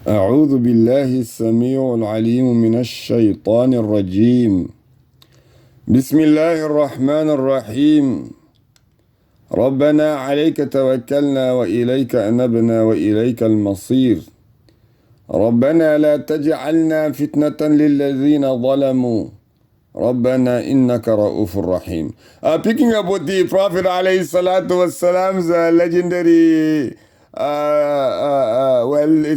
أعوذ بالله السميع العليم من الشيطان الرجيم. بسم الله الرحمن الرحيم. ربنا عليك توكلنا وإليك أنبنا وإليك المصير. ربنا لا تجعلنا فتنة للذين ظلموا. ربنا إنك رؤوف رحيم. Picking up with the Prophet عليه الصلاة والسلام's legendary it's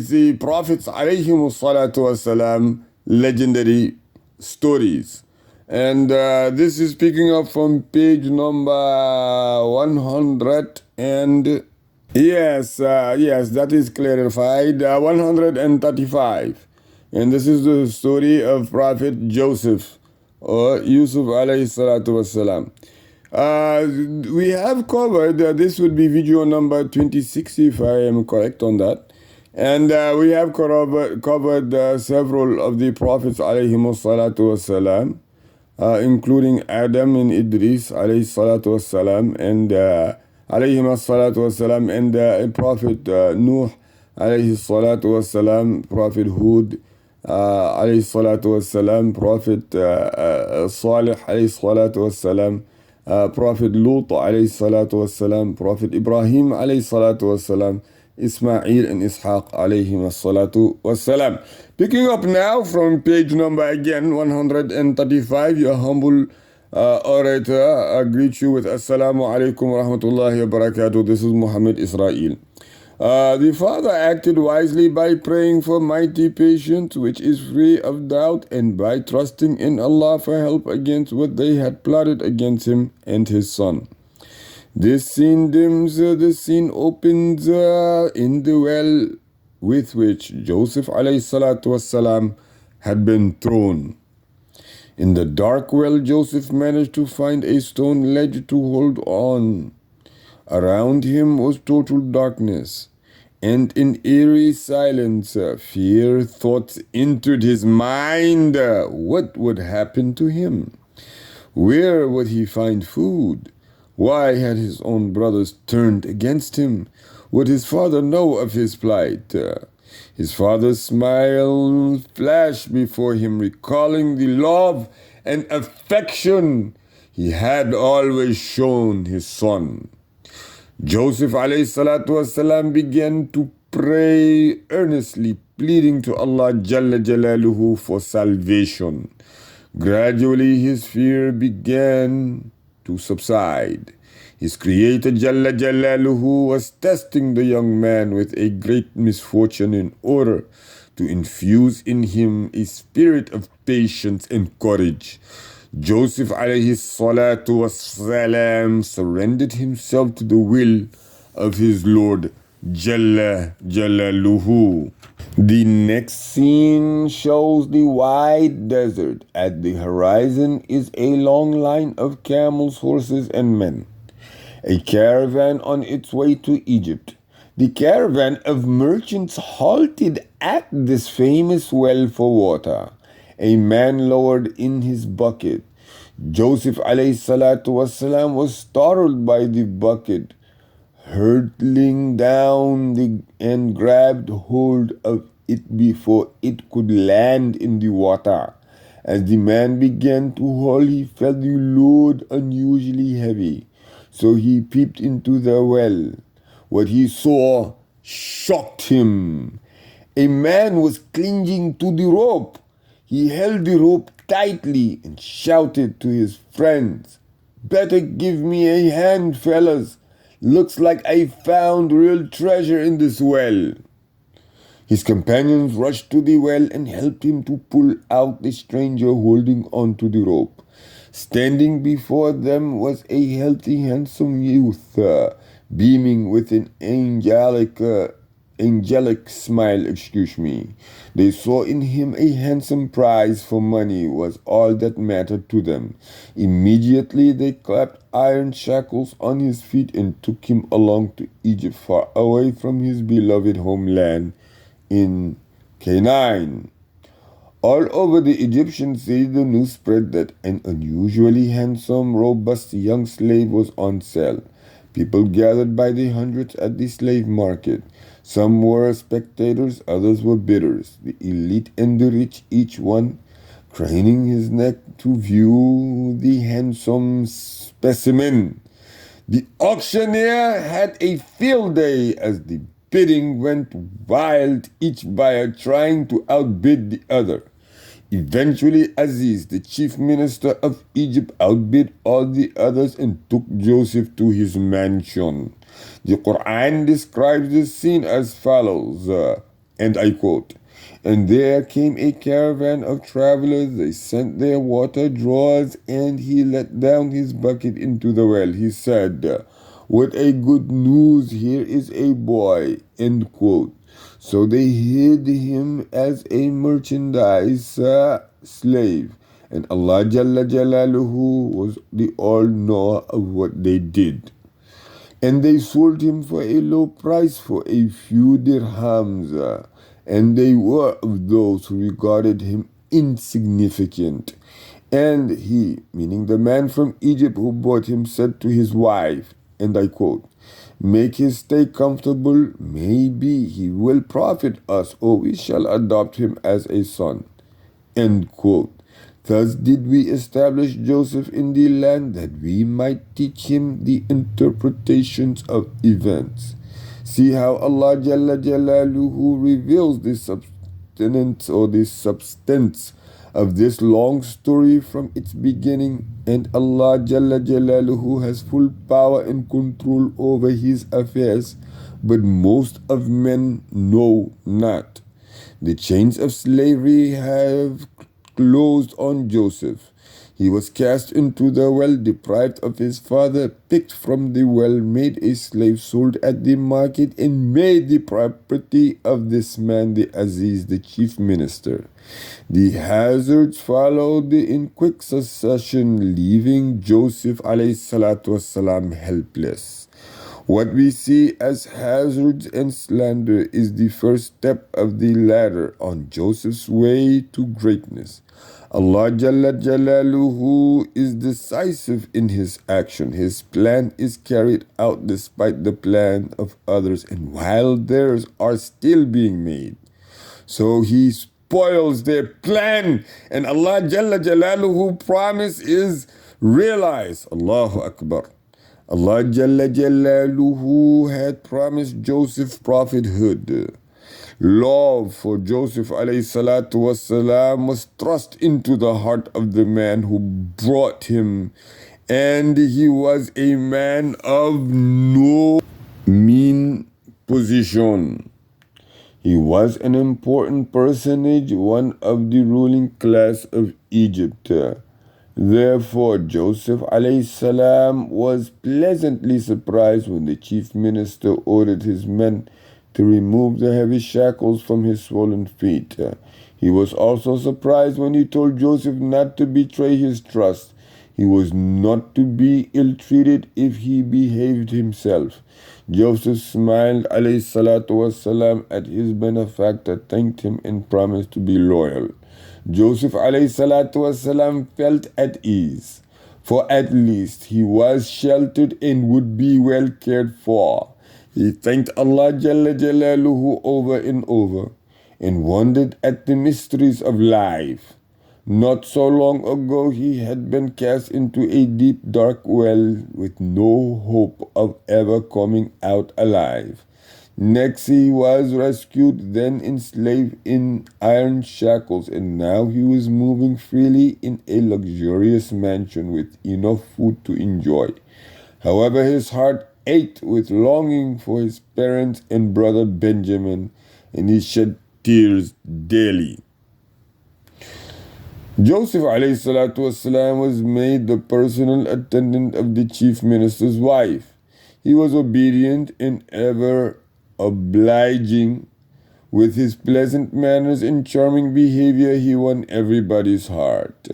the Prophet's عليهم الصلاة والسلام legendary stories. And this is picking up from page number 100 and yes, that is clarified. 135. And this is the story of Prophet Joseph or Yusuf alayhi salatu wassalam. We have covered, this would be video number 26 if I am correct on that. And we have covered several of the prophets alayhimu salatu wassalam, including Adam and Idris alayhi salatu wassalam, and alayhim salatu wassalam, and Prophet Nuh alayhi salatu wassalam, Prophet Hud alayhi salatu wassalam, Prophet Salih alayhi salatu wassalam, Prophet Lut alayhi salatu wassalam, Prophet Ibrahim alayhi salatu wassalam, Ismail and Ishaq alayhim salatu wassalam. Picking up now from page number again 135, your humble orator greets you with Assalamu alaikum wa rahmatullahi wa barakatuh. This is Muhammad Israel. The father acted wisely by praying for mighty patience, which is free of doubt, and by trusting in Allah for help against what they had plotted against him and his son. This scene opens in the well with which Joseph alayhi salatu wassalam had been thrown. In the dark well, Joseph managed to find a stone ledge to hold on. Around him was total darkness, and in eerie silence, fear thoughts entered his mind. What would happen to him? Where would he find food? Why had his own brothers turned against him? Would his father know of his plight? His father's smile flashed before him, recalling the love and affection he had always shown his son. Joseph alayhi salatu wasalam began to pray earnestly, pleading to Allah Jalla Jalaluhu for salvation. Gradually his fear began to subside. His creator Jalla Jalaluhu was testing the young man with a great misfortune in order to infuse in him a spirit of patience and courage. Joseph alayhi salatu wassalam surrendered himself to the will of his Lord Jalla Jalaluhu. The next scene shows the wide desert. At the horizon is a long line of camels, horses, and men. A caravan on its way to Egypt. The caravan of merchants halted at this famous well for water. A man lowered in his bucket. Joseph alayhi salatu wasalam was startled by the bucket hurtling down and grabbed hold of it before it could land in the water. As the man began to haul, he felt the load unusually heavy. So he peeped into the well. What he saw shocked him. A man was clinging to the rope. He held the rope tightly and shouted to his friends, "Better give me a hand, fellas. Looks like I found real treasure in this well." His companions rushed to the well and helped him to pull out the stranger holding onto the rope. Standing before them was a healthy, handsome youth, beaming with an angelic smile. They saw in him a handsome prize, for money was all that mattered to them. Immediately they clapped iron shackles on his feet and took him along to Egypt, far away from his beloved homeland in Canaan. All over the Egyptian city, the news spread that an unusually handsome, robust young slave was on sale. People gathered by the hundreds at the slave market. Some were spectators, others were bidders, the elite and the rich, each one craning his neck to view the handsome specimen. The auctioneer had a field day as the bidding went wild, each buyer trying to outbid the other. Eventually, Aziz, the chief minister of Egypt, outbid all the others and took Joseph to his mansion. The Quran describes this scene as follows, and I quote, "And there came a caravan of travelers. They sent their water drawers, and he let down his bucket into the well. He said, 'What a good news, here is a boy,'" end quote. So they hid him as a merchandise slave. And Allah Jalla Jalaluhu was the all-knower of what they did. And they sold him for a low price, for a few dirhams. And they were of those who regarded him insignificant. And he, meaning the man from Egypt who bought him, said to his wife, and I quote, "Make his stay comfortable. Maybe he will profit us, or we shall adopt him as a son." End quote. Thus did we establish Joseph in the land, that we might teach him the interpretations of events. See how Allah Jalla Jalaluhu reveals the substance or the substance of this long story from its beginning, and Allah Jalla Jalaluhu has full power and control over his affairs, but most of men know not. The chains of slavery have closed on Joseph. He was cast into the well, deprived of his father, picked from the well, made a slave, sold at the market, and made the property of this man, the Aziz, the chief minister. The hazards followed in quick succession, leaving Joseph ﷺ helpless. What we see as hazards and slander is the first step of the ladder on Joseph's way to greatness. Allah Jalla Jalaluhu is decisive in his action. His plan is carried out despite the plan of others, and while theirs are still being made. So he spoils their plan, and Allah Jalla Jalaluhu promise is realized. Allahu Akbar. Allah Jalla Jalaluhu had promised Joseph prophethood. Love for Joseph ﷺ was thrust into the heart of the man who brought him, and he was a man of no mean position. He was an important personage, one of the ruling class of Egypt. Therefore, Joseph ﷺ was pleasantly surprised when the chief minister ordered his men to remove the heavy shackles from his swollen feet. He was also surprised when he told Joseph not to betray his trust. He was not to be ill-treated if he behaved himself. Joseph smiled ﷺ at his benefactor, thanked him, and promised to be loyal. Joseph ﷺ felt at ease, for at least he was sheltered and would be well cared for. He thanked Allah Jalla Jalaluhu over and over, and wondered at the mysteries of life. Not so long ago he had been cast into a deep dark well with no hope of ever coming out alive. Next he was rescued, then enslaved in iron shackles, and now he was moving freely in a luxurious mansion with enough food to enjoy. However, his heart ached with longing for his parents and brother Benjamin, and he shed tears daily. Joseph ﷺ was made the personal attendant of the chief minister's wife. He was obedient and ever obliging. With his pleasant manners and charming behavior, he won everybody's heart.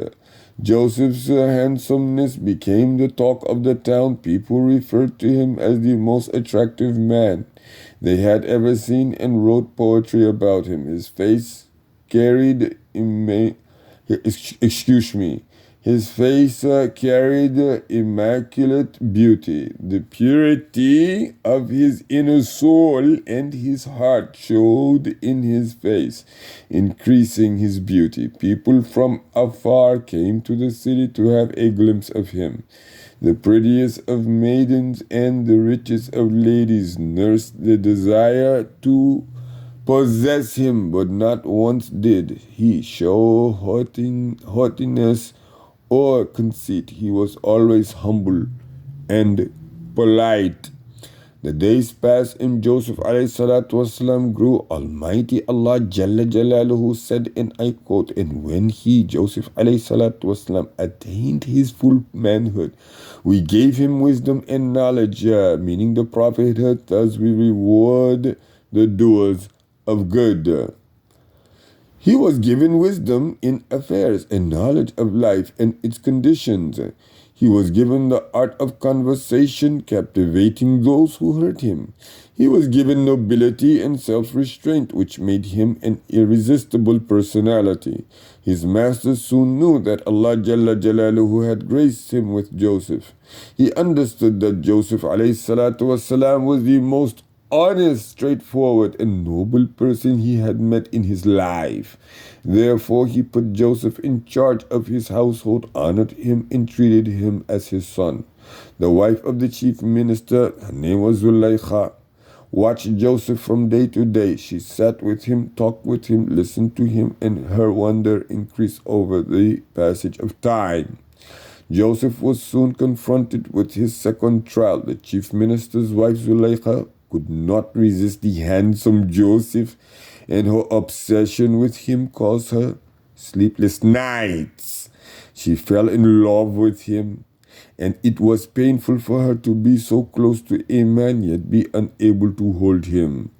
Joseph's handsomeness became the talk of the town. People referred to him as the most attractive man they had ever seen and wrote poetry about him. His face carried His face carried immaculate beauty. The purity of his inner soul and his heart showed in his face, increasing his beauty. People from afar came to the city to have a glimpse of him. The prettiest of maidens and the richest of ladies nursed the desire to possess him, but not once did he show haughtiness or conceit. He was always humble and polite. The days passed and Joseph ﷺ grew. Almighty Allah Jalla Jalaluhu said, and I quote, and when he, Joseph ﷺ, attained his full manhood, we gave him wisdom and knowledge, meaning the prophethood. Thus we reward the doers of good. He was given wisdom in affairs and knowledge of life and its conditions. He was given the art of conversation, captivating those who heard him. He was given nobility and self-restraint, which made him an irresistible personality. His master soon knew that Allah Jalla Jalaluhu had graced him with Joseph. He understood that Joseph ﷺ was the most honest, straightforward, and noble person he had met in his life. Therefore, he put Joseph in charge of his household, honored him, and treated him as his son. The wife of the chief minister, her name was Zulaykha, watched Joseph from day to day. She sat with him, talked with him, listened to him, and her wonder increased over the passage of time. Joseph was soon confronted with his second trial. The chief minister's wife, Zulaykha, could not resist the handsome Joseph, and her obsession with him caused her sleepless nights. She fell in love with him, and it was painful for her to be so close to a man yet be unable to hold him.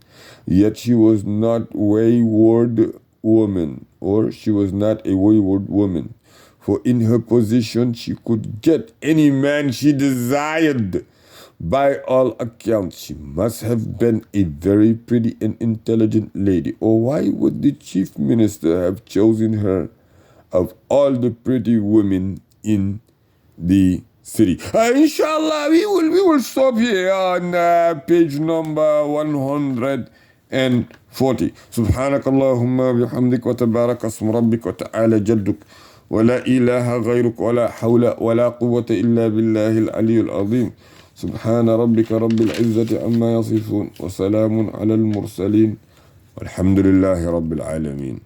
Yet she was not a wayward woman, for in her position she could get any man she desired. By all accounts, she must have been a very pretty and intelligent lady. Or why would the chief minister have chosen her of all the pretty women in the city? Inshallah, we will stop here on page number 140. Subhanakallahumma bihamdik wa tabarak asmu rabbik wa ta'ala jadduk wa la ilaha ghayruk wa la hawla wa la quwwata illa billahi al-aliyyul azim. سبحان ربك رب العزة عما يصفون وسلام على المرسلين والحمد لله رب العالمين.